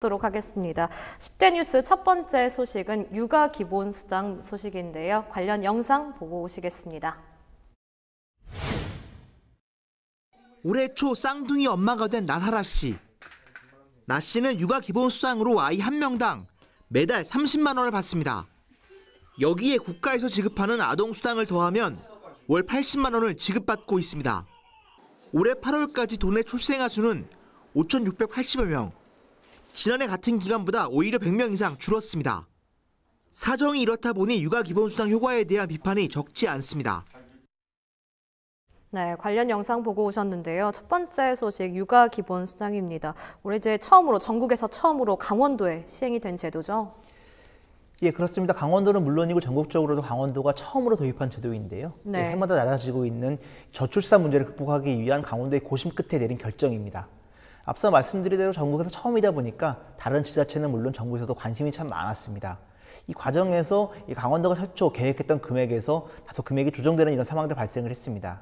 도록 하겠습니다. 10대 뉴스 첫 번째 소식은 육아 기본 수당 소식인데요. 관련 영상 보고 오시겠습니다. 올해 초 쌍둥이 엄마가 된 나사라 씨. 나 씨는 육아 기본 수당으로 아이 한 명당 매달 30만 원을 받습니다. 여기에 국가에서 지급하는 아동 수당을 더하면 월 80만 원을 지급받고 있습니다. 올해 8월까지 도내 출생아 수는 5,680여 명. 지난해 같은 기간보다 오히려 100명 이상 줄었습니다. 사정이 이렇다 보니 육아 기본 수당 효과에 대한 비판이 적지 않습니다. 네, 관련 영상 보고 오셨는데요. 첫 번째 소식 육아 기본 수당입니다. 올해 이제 전국에서 처음으로 강원도에 시행이 된 제도죠. 예, 그렇습니다. 강원도는 물론이고 전국적으로도 강원도가 처음으로 도입한 제도인데요. 네. 예, 해마다 낮아지고 있는 저출산 문제를 극복하기 위한 강원도의 고심 끝에 내린 결정입니다. 앞서 말씀드린 대로 전국에서 처음이다 보니까 다른 지자체는 물론 정부에서도 관심이 참 많았습니다. 이 과정에서 이 강원도가 최초 계획했던 금액에서 다소 금액이 조정되는 이런 상황들 발생을 했습니다.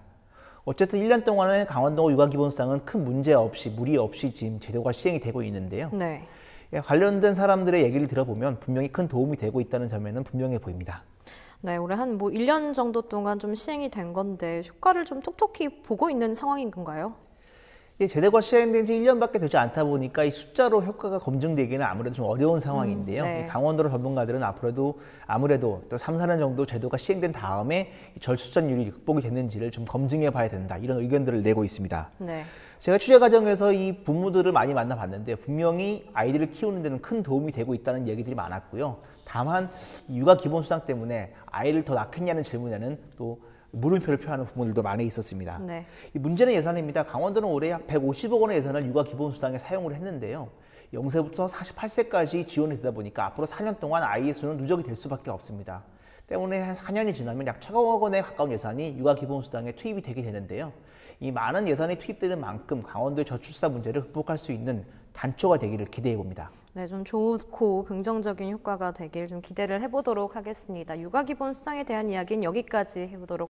어쨌든 1년 동안은 강원도 육아기본수당은 큰 문제 없이 무리 없이 지금 제도가 시행이 되고 있는데요. 네. 예, 관련된 사람들의 얘기를 들어보면 분명히 큰 도움이 되고 있다는 점에는 분명해 보입니다. 네, 올해 한 1년 정도 동안 좀 시행이 된 건데 효과를 좀 톡톡히 보고 있는 상황인 건가요? 예, 제도가 시행된 지 1년밖에 되지 않다 보니까 이 숫자로 효과가 검증되기는 아무래도 좀 어려운 상황인데요. 네. 강원도 전문가들은 아무래도 또 3, 4년 정도 제도가 시행된 다음에 저출산율이 극복이 됐는지를 좀 검증해 봐야 된다. 이런 의견들을 내고 있습니다. 네. 제가 취재 과정에서 이 부모들을 많이 만나봤는데 분명히 아이들을 키우는 데는 큰 도움이 되고 있다는 얘기들이 많았고요. 다만 육아 기본수당 때문에 아이를 더 낳겠냐는 질문에는 또 물음표를 표하는 부모들도 많이 있었습니다. 네. 이 문제는 예산입니다. 강원도는 올해 약 150억 원의 예산을 육아 기본수당에 사용을 했는데요. 0세부터 48세까지 지원이 되다 보니까 앞으로 4년 동안 아이의 수는 누적이 될 수밖에 없습니다. 때문에 한 4년이 지나면 약 1,000억 원에 가까운 예산이 육아 기본수당에 투입이 되게 되는데요. 이 많은 예산이 투입되는 만큼 강원도의 저출산 문제를 극복할 수 있는 단초가 되기를 기대해 봅니다. 네, 좀 좋고 긍정적인 효과가 되길 좀 기대를 해보도록 하겠습니다. 육아 기본 수당에 대한 이야기는 여기까지 해보도록